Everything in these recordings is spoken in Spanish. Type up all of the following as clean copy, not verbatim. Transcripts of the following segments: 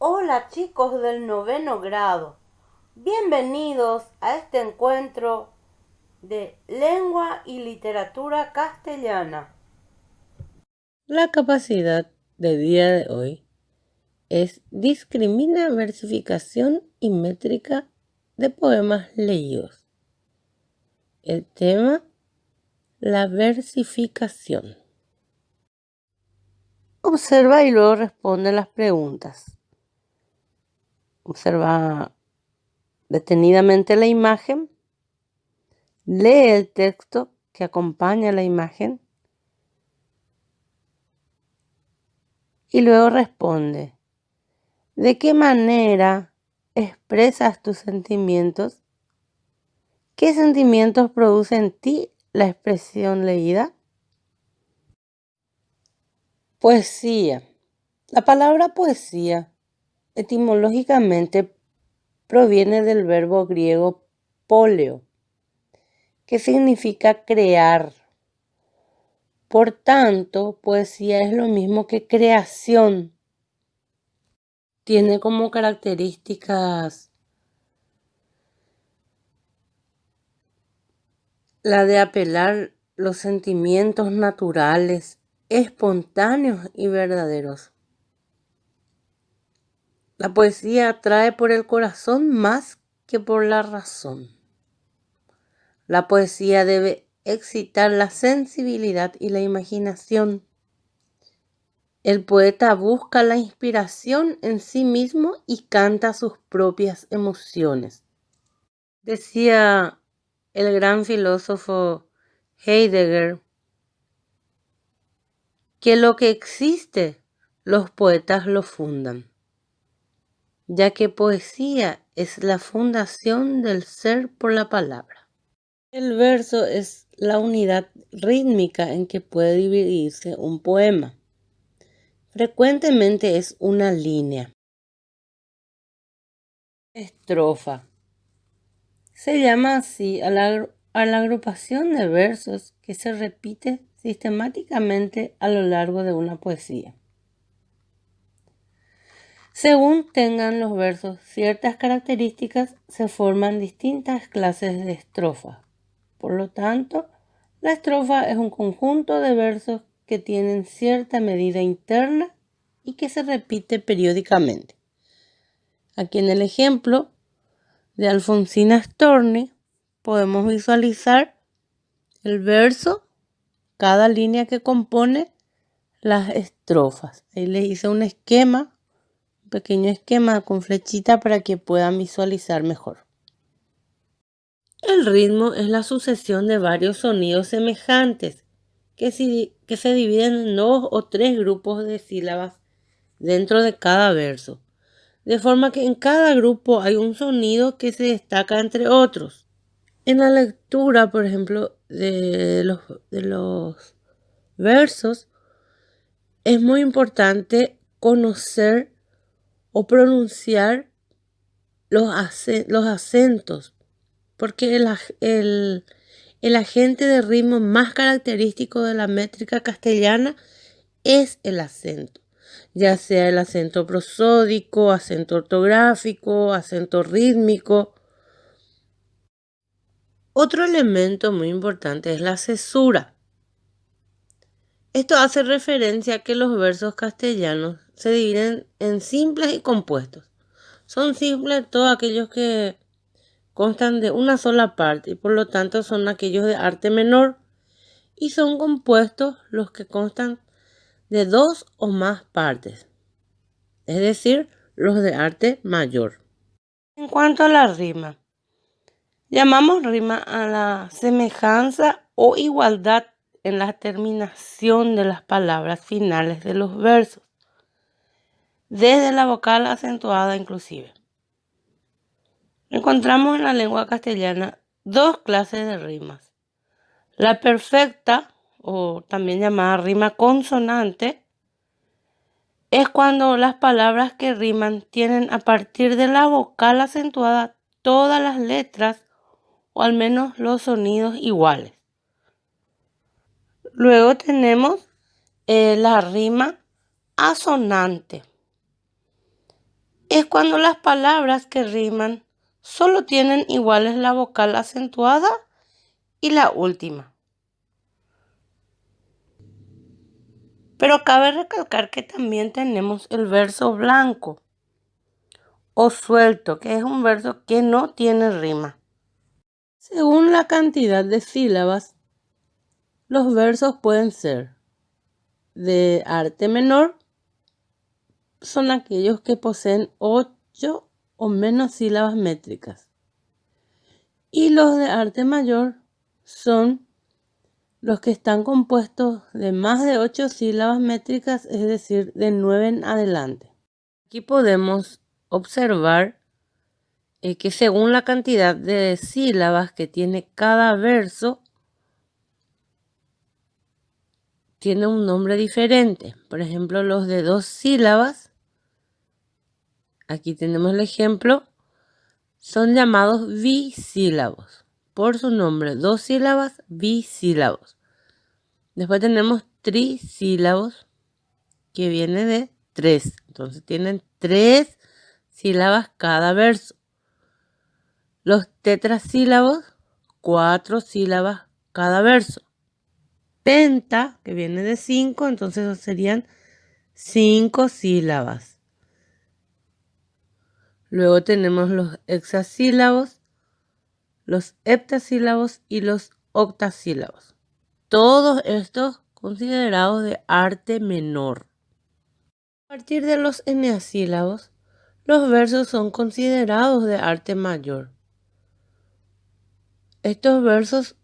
Hola chicos del noveno grado, bienvenidos a este encuentro de lengua y literatura castellana. La capacidad de día de hoy es discrimina versificación y métrica de poemas leídos. El tema, la versificación. Observa y luego responde las preguntas. Observa detenidamente la imagen, lee el texto que acompaña la imagen y luego responde. ¿De qué manera expresas tus sentimientos? ¿Qué sentimientos produce en ti la expresión leída? Poesía. La palabra poesía etimológicamente proviene del verbo griego poleo, que significa crear. Por tanto, poesía es lo mismo que creación. Tiene como características la de apelar los sentimientos naturales, espontáneos y verdaderos. La poesía atrae por el corazón más que por la razón. La poesía debe excitar la sensibilidad y la imaginación. El poeta busca la inspiración en sí mismo y canta sus propias emociones. Decía el gran filósofo Heidegger que lo que existe, los poetas lo fundan, ya que poesía es la fundación del ser por la palabra. El verso es la unidad rítmica en que puede dividirse un poema. Frecuentemente es una línea. Estrofa. Se llama así a la agrupación de versos que se repite sistemáticamente a lo largo de una poesía. Según tengan los versos ciertas características, se forman distintas clases de estrofas. Por lo tanto, la estrofa es un conjunto de versos que tienen cierta medida interna y que se repite periódicamente. Aquí en el ejemplo de Alfonsina Storni podemos visualizar el verso, cada línea que compone las estrofas. Ahí les hice un esquema, un pequeño esquema con flechita para que puedan visualizar mejor. El ritmo es la sucesión de varios sonidos semejantes que se dividen en 2 o 3 grupos de sílabas dentro de cada verso, de forma que en cada grupo hay un sonido que se destaca entre otros. En la lectura, por ejemplo, de los versos, es muy importante conocer o pronunciar los acentos, porque el agente de ritmo más característico de la métrica castellana es el acento, ya sea el acento prosódico, acento ortográfico, acento rítmico. Otro elemento muy importante es la cesura. Esto hace referencia a que los versos castellanos se dividen en simples y compuestos. Son simples todos aquellos que constan de una sola parte y por lo tanto son aquellos de arte menor, y son compuestos los que constan de 2 o más partes, es decir, los de arte mayor. En cuanto a la rima, llamamos rima a la semejanza o igualdad en la terminación de las palabras finales de los versos, desde la vocal acentuada inclusive. Encontramos en la lengua castellana 2 clases de rimas. La perfecta, o también llamada rima consonante, es cuando las palabras que riman tienen a partir de la vocal acentuada todas las letras o al menos los sonidos iguales. Luego tenemos la rima asonante. es cuando las palabras que riman solo tienen iguales la vocal acentuada y la última. Pero cabe recalcar que también tenemos el verso blanco o suelto, que es un verso que no tiene rima. Según la cantidad de sílabas, los versos pueden ser de arte menor, son aquellos que poseen 8 o menos sílabas métricas. Y los de arte mayor son los que están compuestos de más de 8 sílabas métricas, es decir, de 9 en adelante. Aquí podemos observar que según la cantidad de sílabas que tiene cada verso, tiene un nombre diferente. Por ejemplo, los de 2 sílabas, aquí tenemos el ejemplo, son llamados bisílabos. Por su nombre, 2 sílabas, bisílabos. Después tenemos trisílabos, que viene de 3. Entonces tienen 3 sílabas cada verso. Los tetrasílabos, 4 sílabas cada verso. Penta, que viene de 5, entonces serían 5 sílabas. Luego tenemos los hexasílabos, los heptasílabos y los octasílabos. Todos estos considerados de arte menor. A partir de los eneasílabos, los versos son considerados de arte mayor. Estos versos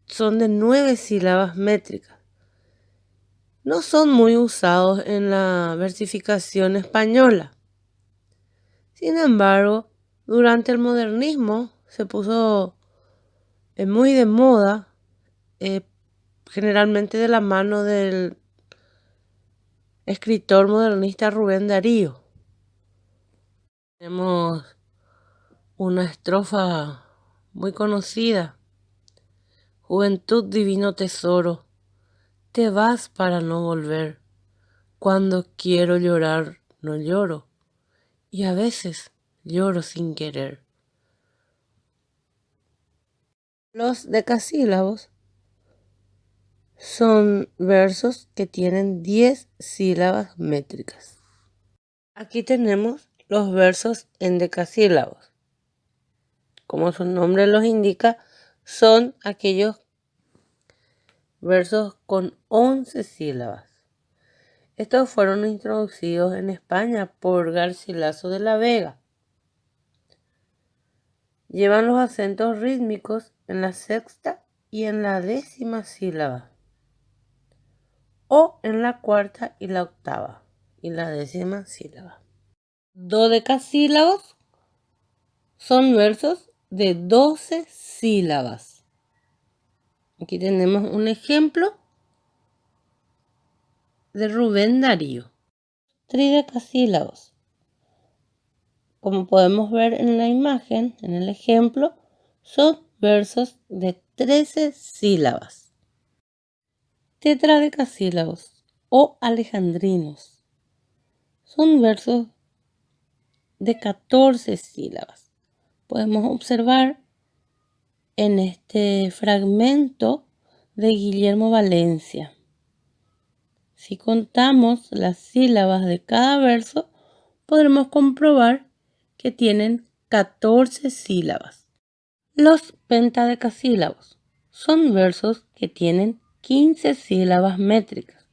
son de 9 sílabas métricas. No son muy usados en la versificación española. Sin embargo, durante el modernismo se puso muy de moda, generalmente de la mano del escritor modernista Rubén Darío. Tenemos una estrofa muy conocida: juventud, divino tesoro, te vas para no volver. Cuando quiero llorar, no lloro, y a veces lloro sin querer. Los decasílabos son versos que tienen 10 sílabas métricas. Aquí tenemos los versos endecasílabos. Como su nombre los indica, son aquellos versos con 11 sílabas. Estos fueron introducidos en España por Garcilaso de la Vega. Llevan los acentos rítmicos en la sexta y en la 10ª sílaba, o en la 4ª y la 8ª y la 10ª sílaba. Dodecasílabos son versos de 12 sílabas. Aquí tenemos un ejemplo de Rubén Darío. Tridecasílabos, como podemos ver en la imagen, en el ejemplo, son versos de 13 sílabas. Tetradecasílabos o alejandrinos son versos de 14 sílabas. Podemos observar en este fragmento de Guillermo Valencia. Si contamos las sílabas de cada verso, podremos comprobar que tienen 14 sílabas. Los pentadecasílabos son versos que tienen 15 sílabas métricas.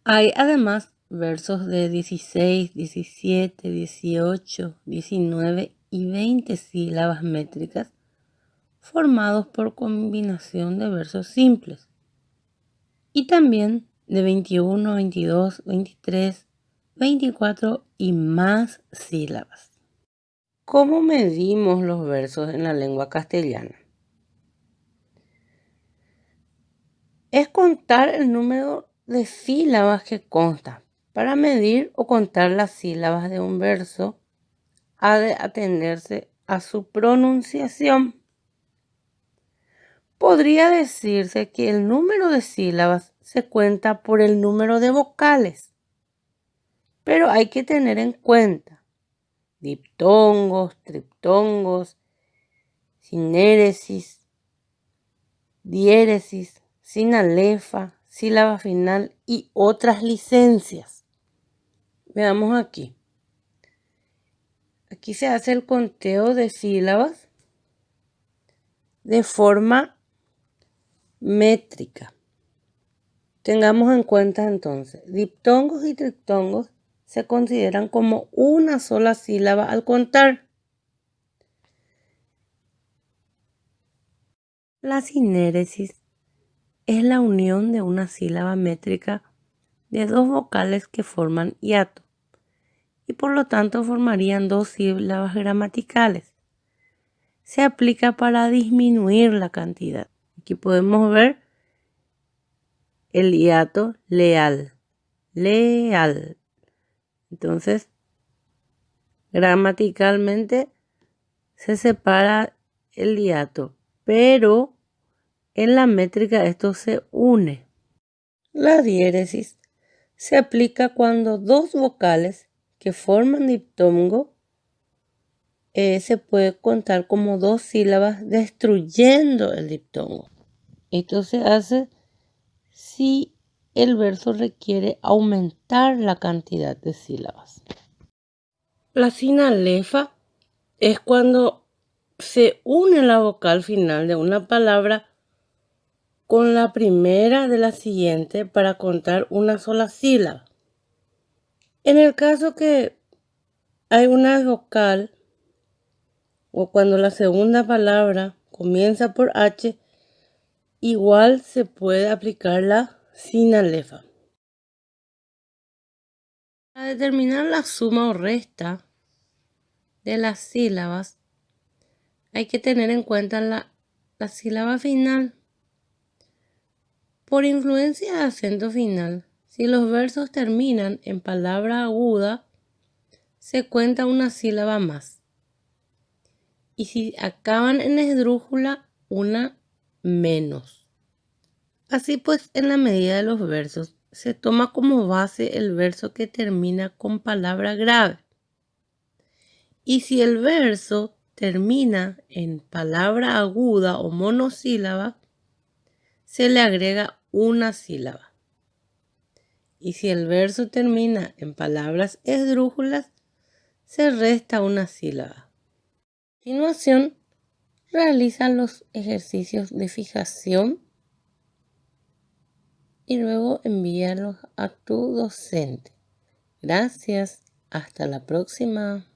Hay además versos de 16, 17, 18, 19 y 20 sílabas métricas formados por combinación de versos simples. Y también de 21, 22, 23, 24 y más sílabas. ¿Cómo medimos los versos en la lengua castellana? Es contar el número de sílabas que consta. Para medir o contar las sílabas de un verso, ha de atenerse a su pronunciación. Podría decirse que el número de sílabas se cuenta por el número de vocales. Pero hay que tener en cuenta diptongos, triptongos, sinéresis, diéresis, sinalefa, sílaba final y otras licencias. Veamos aquí. Aquí se hace el conteo de sílabas de forma métrica. Tengamos en cuenta entonces, diptongos y triptongos se consideran como una sola sílaba al contar. La sinéresis es la unión de una sílaba métrica de dos vocales que forman hiato y por lo tanto formarían dos sílabas gramaticales. Se aplica para disminuir la cantidad. Aquí podemos ver el hiato leal, leal. Entonces, gramaticalmente se separa el hiato, pero en la métrica esto se une. La diéresis se aplica cuando dos vocales que forman diptongo se puede contar como dos sílabas destruyendo el diptongo. Esto se hace si el verso requiere aumentar la cantidad de sílabas. La sinalefa es cuando se une la vocal final de una palabra con la primera de la siguiente para contar una sola sílaba. En el caso que hay una vocal o cuando la segunda palabra comienza por H, igual se puede aplicar la sinalefa. Para determinar la suma o resta de las sílabas, hay que tener en cuenta la sílaba final. Por influencia de acento final, si los versos terminan en palabra aguda, se cuenta una sílaba más. Y si acaban en esdrújula, una menos. Así pues, en la medida de los versos, se toma como base el verso que termina con palabra grave. Y si el verso termina en palabra aguda o monosílaba, se le agrega una sílaba. Y si el verso termina en palabras esdrújulas, se resta una sílaba. A continuación, realiza los ejercicios de fijación y luego envíalos a tu docente. Gracias. Hasta la próxima.